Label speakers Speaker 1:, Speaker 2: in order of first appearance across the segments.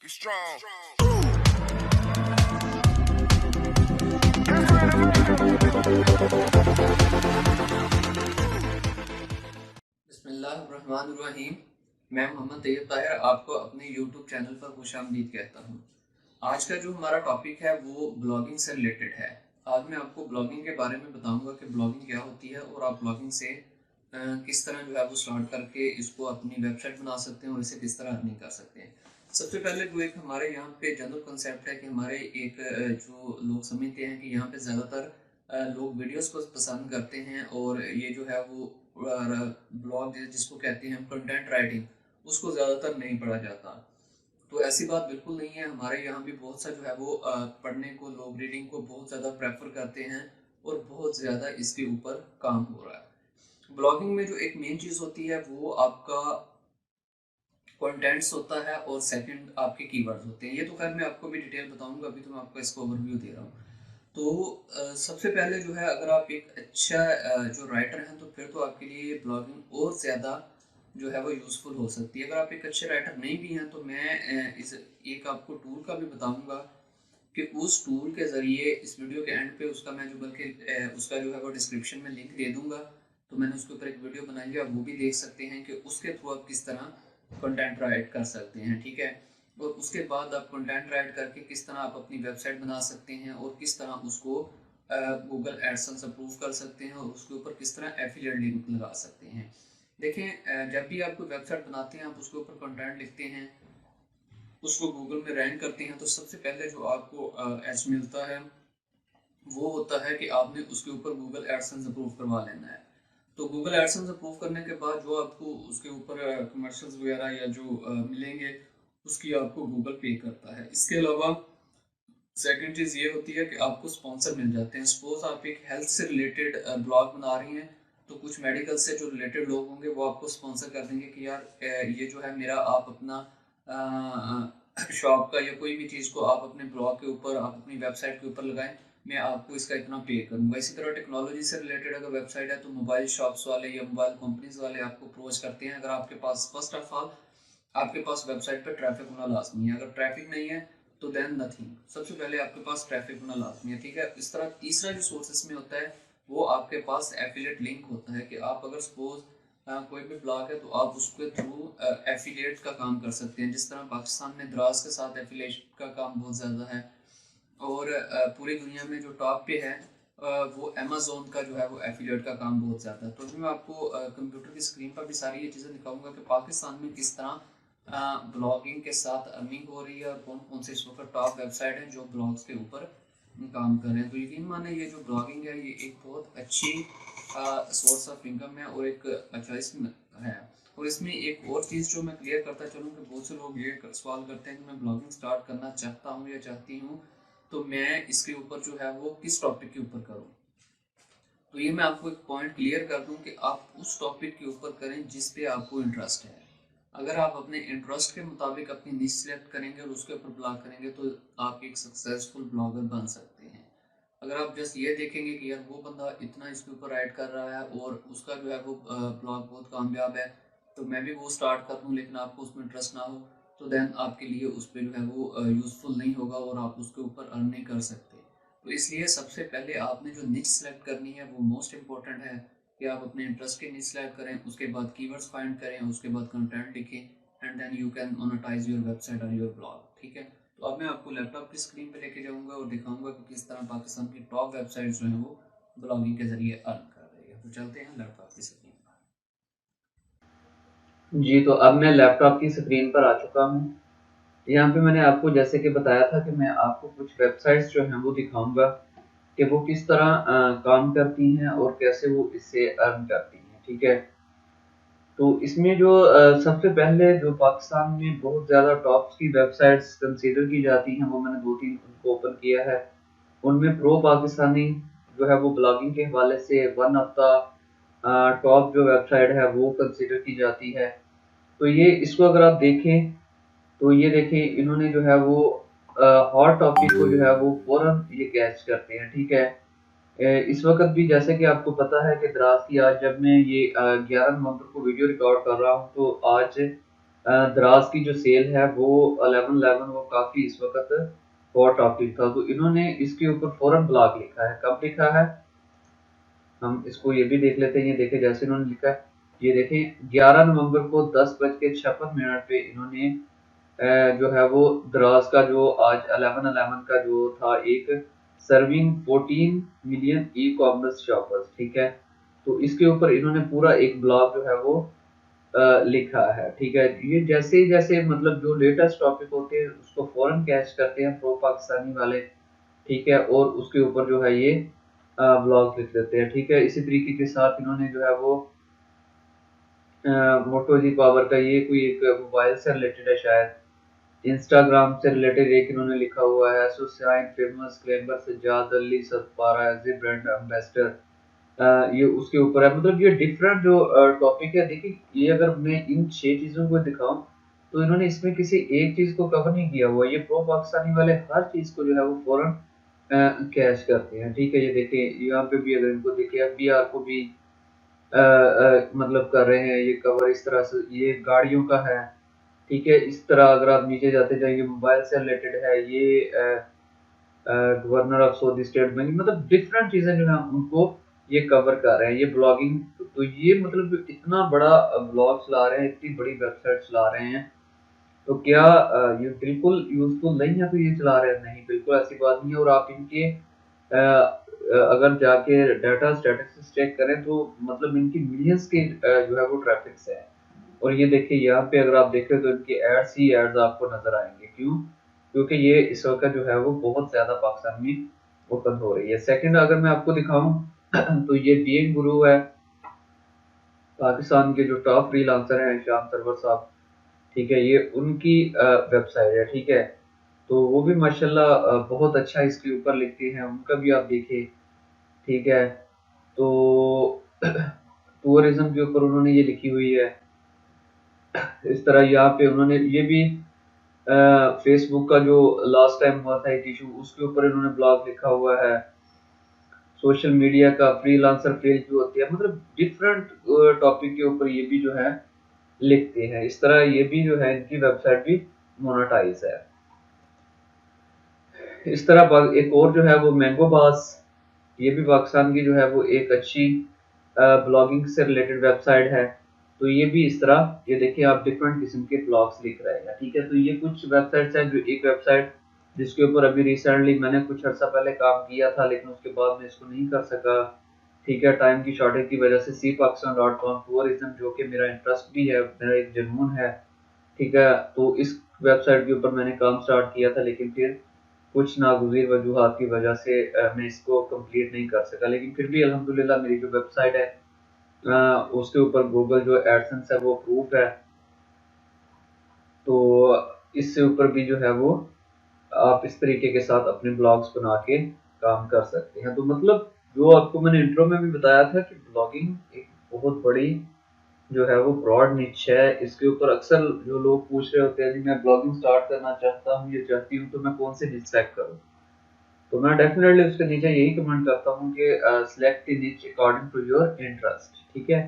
Speaker 1: be strong.
Speaker 2: बिस्मिल्लाहिर्रहमानिर्रहीम। मैं मोहम्मद तैयब ताहिर आपको अपने YouTube चैनल पर खुशामदीद कहता हूँ। आज का जो हमारा टॉपिक है वो ब्लॉगिंग से रिलेटेड है। आज मैं आपको ब्लॉगिंग के बारे में बताऊंगा कि ब्लॉगिंग क्या होती है और आप ब्लॉगिंग से किस तरह जो है वो स्टार्ट करके इसको अपनी वेबसाइट बना सकते हैं और इसे किस तरह अर्निंग कर सकते हैं। सबसे पहले जो एक हमारे यहाँ पे जनरल कंसेप्ट है कि हमारे एक जो लोग समझते हैं कि यहाँ पे ज़्यादातर लोग वीडियोस को पसंद करते हैं और ये जो है वो ब्लॉग जिसको कहते हैं कंटेंट राइटिंग, उसको ज़्यादातर नहीं पढ़ा जाता। तो ऐसी बात बिल्कुल नहीं है। हमारे यहाँ भी बहुत सा जो है वो पढ़ने को, लोग रीडिंग को बहुत ज़्यादा प्रेफर करते हैं और बहुत ज़्यादा इसके ऊपर काम हो रहा है। ब्लॉगिंग में जो एक मेन चीज़ होती है वो आपका कंटेंट्स होता है और सेकंड आपके कीवर्ड्स होते हैं। ये तो खैर मैं आपको भी डिटेल बताऊंगा, अभी तो मैं आपको इसका ओवरव्यू दे रहा हूँ। तो सबसे पहले जो है, अगर आप एक अच्छा जो राइटर हैं तो फिर तो आपके लिए ब्लॉगिंग और ज़्यादा जो है वो यूज़फुल हो सकती है। अगर आप एक अच्छे राइटर नहीं भी हैं तो मैं इस एक आपको टूल का भी बताऊंगा कि उस टूल के ज़रिए इस वीडियो के एंड पे उसका मैं जो बल्कि उसका जो है वो डिस्क्रिप्शन में लिंक दे दूंगा। तो मैंने उसके ऊपर एक वीडियो बनाई है, आप वो भी देख सकते हैं कि उसके थ्रू आप किस तरह कंटेंट राइट कर सकते हैं। ठीक है, और उसके बाद आप कंटेंट राइट करके किस तरह आप अपनी वेबसाइट बना सकते हैं और किस तरह उसको गूगल एडसेंस अप्रूव कर सकते हैं और उसके ऊपर किस तरह एफिलिएट लिंक लगा सकते हैं। देखें, जब भी आप कोई वेबसाइट बनाते हैं, आप उसके ऊपर कंटेंट लिखते हैं, उसको गूगल में रैंक करते हैं, तो सबसे पहले जो आपको एज मिलता है वो होता है कि आपने उसके ऊपर गूगल एडसेंस अप्रूव करवा लेना है। तो गूगल एडसेंस अप्रूव करने के बाद जो आपको उसके ऊपर कमर्शियल्स वगैरह या जो मिलेंगे, उसकी आपको गूगल पे करता है। इसके अलावा सेकंड चीज़ ये होती है कि आपको स्पॉन्सर मिल जाते हैं। सपोज आप एक हेल्थ से रिलेटेड ब्लॉग बना रही हैं, तो कुछ मेडिकल से जो रिलेटेड लोग होंगे वो आपको स्पॉन्सर कर देंगे कि यार ये जो है मेरा, आप अपना शॉप का या कोई भी चीज़ को आप अपने ब्लॉग के ऊपर, आप अपनी वेबसाइट के ऊपर लगाएं, मैं आपको इसका इतना पे करूँगा। इसी तरह टेक्नोलॉजी से रिलेटेड अगर वेबसाइट है तो मोबाइल शॉप्स वाले या मोबाइल कंपनीज वाले आपको अप्रोच करते हैं। अगर आपके पास, फर्स्ट ऑफ ऑल आपके पास वेबसाइट पर ट्रैफिक होना लाजमी है। अगर ट्रैफिक नहीं है तो देन नथिंग। सबसे पहले आपके पास ट्रैफिक होना लाजमी है। ठीक है, इस तरह तीसरा जो सोर्सेस में होता है वो आपके पास एफिलिएट लिंक होता है कि आप अगर सपोज कोई भी ब्लॉग है तो आप उसके थ्रू एफिलिएट का काम कर सकते हैं। जिस तरह पाकिस्तान में द्रास के साथ एफिलिएट का काम बहुत ज़्यादा है और पूरी दुनिया में जो टॉप पे है वो अमेज़ोन का जो है वो एफिलिएट का काम बहुत ज़्यादा है। तो अभी मैं आपको कंप्यूटर की स्क्रीन पर भी सारी ये चीज़ें दिखाऊंगा कि पाकिस्तान में किस तरह ब्लॉगिंग के साथ अर्निंग हो रही है और कौन कौन से इस वक्त टॉप वेबसाइट हैं जो ब्लॉग्स के ऊपर काम कर रहे हैं। तो यकीन माने ये जो ब्लॉगिंग है ये एक बहुत अच्छी सोर्स ऑफ इनकम है और एक अच्छा इसमें है। और इसमें एक और चीज़ जो मैं क्लियर करता चलूँ कि बहुत से लोग ये सवाल करते हैं कि मैं ब्लॉगिंग स्टार्ट करना चाहता हूँ या चाहती हूँ, तो मैं इसके ऊपर जो है वो किस टॉपिक के ऊपर करूँ। तो ये मैं आपको एक पॉइंट क्लियर कर दूं कि आप उस टॉपिक के ऊपर करें जिस पे आपको इंटरेस्ट है। अगर आप अपने इंटरेस्ट के मुताबिक अपनी निश सिलेक्ट करेंगे और उसके ऊपर ब्लॉग करेंगे तो आप एक सक्सेसफुल ब्लॉगर बन सकते हैं। अगर आप जस्ट ये देखेंगे कि यार वो बंदा इतना इसके ऊपर राइट कर रहा है और उसका जो है वो ब्लॉग बहुत कामयाब है, तो मैं भी वो स्टार्ट कर दूँ, लेकिन आपको उसमें इंटरेस्ट ना हो, तो देन आपके लिए उस पर जो है वो यूज़फुल नहीं होगा और आप उसके ऊपर अर्न नहीं कर सकते। तो इसलिए सबसे पहले आपने जो निच सेलेक्ट करनी है वो मोस्ट इम्पोर्टेंट है कि आप अपने इंटरेस्ट की निच सेलेक्ट करें, उसके बाद कीवर्ड्स फाइंड करें, उसके बाद कंटेंट लिखें, and then you can monetize your website और योर ब्लॉग। ठीक है, तो अब मैं आपको लैपटॉप की स्क्रीन पे लेके जाऊंगा और दिखाऊंगा कि किस तरह पाकिस्तान की टॉप वेबसाइट जो है वो ब्लॉगिंग के जरिए अर्न कर रही है। तो चलते हैं लैपटॉप की स्क्रीन पर।
Speaker 3: जी, तो अब मैं लैपटॉप की स्क्रीन पर आ चुका हूँ। यहाँ पे मैंने आपको जैसे कि बताया था कि मैं आपको कुछ वेबसाइट्स जो हैं वो दिखाऊँगा कि वो किस तरह काम करती हैं और कैसे वो इससे अर्न करती हैं, ठीक है? तो इसमें जो सबसे पहले जो पाकिस्तान में बहुत ज़्यादा टॉप्स की वेबसाइट्स कंसीडर की जाती हैं, वो मैंने 2-3 उनको ओपन किया है। उनमें प्रो पाकिस्तानी जो है वो ब्लॉगिंग के हवाले से वन ऑफ द टॉप जो वेबसाइट है वो कंसीडर की जाती है। तो ये इसको अगर आप देखें तो ये देखिए इन्होंने जो है वो हॉट टॉपिक को जो है वो फौरन ये कैच करते हैं, ठीक है। इस वक्त भी जैसे कि आपको पता है कि द्रास की आज जब मैं ये 11 नवंबर को वीडियो रिकॉर्ड कर रहा हूँ तो आज दराज की जो सेल है वो 11/11 वो काफी इस वक्त हॉट टॉपिक था, तो इन्होंने इसके ऊपर फौरन ब्लॉग लिखा है। कब लिखा है हम इसको ये भी देख लेते हैं। ये देखे जैसे इन्होंने लिखा है, ये देखें 11 नवंबर को 10:56 पे इन्होंने जो है वो द्रास का जो आज 11/11 का जो था एक serving 14 million e commerce shoppers, ठीक है। तो इसके ऊपर इन्होंने पूरा एक ब्लॉग जो है वो लिखा है, ठीक है। ये जैसे जैसे मतलब जो लेटेस्ट टॉपिक होते हैं उसको फौरन कैच करते हैं प्रो पाकिस्तानी वाले, ठीक है, और उसके ऊपर जो है ये ब्लॉग लिख देते हैं, ठीक है। इसी तरीके के साथ इन्होंने जो है वो मोटो जी पावर का ये कोई एक मोबाइल से रिलेटेड है शायद, इंस्टाग्राम से रिलेटेड एक इन्होंने लिखा हुआ है, सुसाइन famous climber Sajjad Ali Sadpara as a brand ambassador, ये उसके ऊपर है। मतलब ये डिफरेंट जो टॉपिक है, देखिए ये अगर मैं इन 6 चीजों को दिखाऊं तो इन्होंने इसमें किसी एक चीज को कवर नहीं किया हुआ। ये प्रो पाकिस्तानी वाले हर चीज को जो है वो फौरन कैच करते हैं, ठीक है। ये देखिए यहाँ पे भी अगर इनको देखिए एफबीआर को भी मतलब कर रहे हैं ये कवर इस तरह से, ये गाड़ियों का है, ठीक है। इस तरह अगर आप नीचे जाते जाएंगे मोबाइल से रिलेटेड है, ये governor of Saudi state bank, मतलब डिफरेंट चीजें जो है उनको ये कवर कर रहे हैं, ये ब्लॉगिंग। तो ये मतलब इतना बड़ा ब्लॉग चला रहे हैं, इतनी बड़ी वेबसाइट चला रहे हैं, तो क्या ये बिल्कुल यूजफुल नहीं है तो ये चला रहे हैं? नहीं, बिल्कुल ऐसी बात नहीं है। और आप इनके अगर जाके डाटा स्टैटिस्टिक्स चेक करें तो मतलब इनकी मिलियंस के जो है वो ट्रैफिक्स है। और ये देखिए यहाँ पे अगर आप देखें तो इनके एड्स ही एड्स आपको नजर आएंगे। क्यों? क्योंकि ये इस वक्त जो है वो बहुत ज्यादा पाकिस्तान में ओपन हो रही है। सेकंड अगर मैं आपको दिखाऊं तो ये बीइंग गुरु है, पाकिस्तान के जो टॉप फ्रीलांसर हैं शाम सरवर साहब, ठीक है। ये उनकी वेबसाइट है, ठीक है। तो वो भी माशाल्लाह बहुत अच्छा इसके ऊपर लिखते हैं, उनका भी आप देखिए, ठीक है। तो टूरिज्म के ऊपर उन्होंने ये लिखी हुई है। इस तरह यहाँ पे उन्होंने ये भी फेसबुक का जो लास्ट टाइम हुआ था एक इशू, उसके ऊपर इन्होंने ब्लॉग लिखा हुआ है। सोशल मीडिया का फ्रीलांसर फेल जो होती है, मतलब डिफरेंट टॉपिक के ऊपर ये भी जो है लिखते हैं। इस तरह ये भी जो है इनकी वेबसाइट भी मोनेटाइज है। इस तरह एक और जो है वो मैंगो बास, ये भी पाकिस्तान की जो है वो एक अच्छी ब्लॉगिंग से रिलेटेड वेबसाइट है। तो ये भी इस तरह ये देखिए आप डिफरेंट किस्म के ब्लॉग्स लिख रहे हैं, ठीक है। तो ये कुछ वेबसाइट्स हैं, जो एक वेबसाइट जिसके ऊपर अभी रिसेंटली मैंने कुछ अर्सा पहले काम किया था लेकिन उसके बाद मैं इसको नहीं कर सका, ठीक है, टाइम की शॉर्टेज की वजह से। cpakisan.com टूरिज्म जो कि मेरा इंटरेस्ट भी है, मेरा एक जुनून है, ठीक है। तो इस वेबसाइट के ऊपर मैंने काम स्टार्ट किया था लेकिन फिर कुछ नागुज़ीर वजूहात की वजह से मैं इसको कंप्लीट नहीं कर सका। लेकिन फिर भी अल्हम्दुलिल्लाह मेरी जो वेबसाइट है उसके ऊपर गूगल जो एडसेंस है वो प्रूफ है। तो इससे ऊपर भी जो है वो आप इस तरीके के साथ अपने ब्लॉग्स बना के काम कर सकते हैं। तो मतलब जो आपको मैंने इंट्रो में भी बताया था कि ब्लॉगिंग एक बहुत बड़ी जो है वो ब्रॉड निच है। इसके ऊपर अक्सर जो लोग पूछ रहे होते हैं कि मैं ब्लॉगिंग स्टार्ट करना चाहता हूँ या चाहती हूँ तो मैं कौन से निच सेलेक्ट करूँ, तो मैं डेफिनेटली उसके नीचे यही कमेंट करता हूँ कि सिलेक्ट निच अकॉर्डिंग टू योर इंटरेस्ट, ठीक है,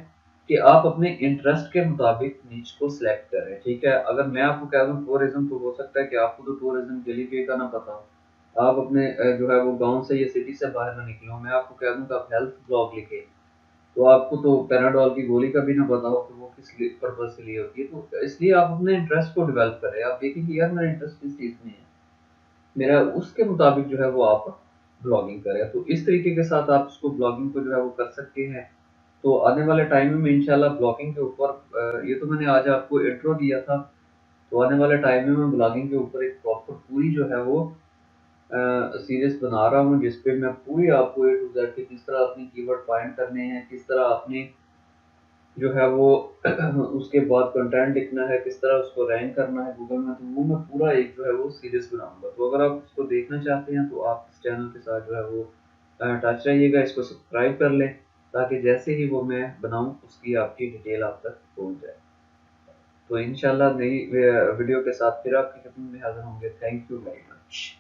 Speaker 3: कि आप अपने इंटरेस्ट के मुताबिक निच को सिलेक्ट करें, ठीक है। अगर मैं आपको कह दूं टूरिज्म, तो हो सकता है कि आपको तो टूरिज्म गली पे का ना पता हो, आप अपने जो है वो गांव से या सिटी से बाहर ना निकले हो, मैं आपको कह दूं कि आप हेल्थ ब्लॉग लिखे, तो आपको तो पैराडोल की गोली का भी ना पता हो कि वो किस पर्पज के लिए होती है। तो इसलिए आप अपने इंटरेस्ट को डेवलप करें, आप देखें कि यार मेरा इंटरेस्ट किस चीज में है, मेरा उसके मुताबिक जो है वो आप ब्लॉगिंग करें। तो इस तरीके के साथ आप उसको ब्लॉगिंग को जो है वो कर सकते हैं। तो आने वाले टाइम में इंशाल्लाह ब्लॉगिंग के ऊपर ये तो मैंने आज आपको इंट्रो दिया था, तो आने वाले टाइम में मैं ब्लॉगिंग के ऊपर एक प्रॉपर पूरी जो है वो सीरीज बना रहा हूँ, जिसपे मैं पूरी आपको ए टू जेड कि किस तरह अपनी कीवर्ड फाइंड करने हैं, किस तरह अपनी जो है वो उसके बाद कंटेंट लिखना है, किस तरह उसको रैंक करना है गूगल में, तो वो मैं पूरा एक जो है वो सीरीज बनाऊंगा। तो अगर आप उसको देखना चाहते हैं तो आप इस चैनल के साथ जो है वो टच रहिएगा, इसको सब्सक्राइब कर लें ताकि जैसे ही वो मैं बनाऊं उसकी आपकी डिटेल आप तक पहुंच जाए। तो इंशाल्लाह नई वीडियो के साथ फिर आपकी खिदमत में हाजिर होंगे। Thank you very much.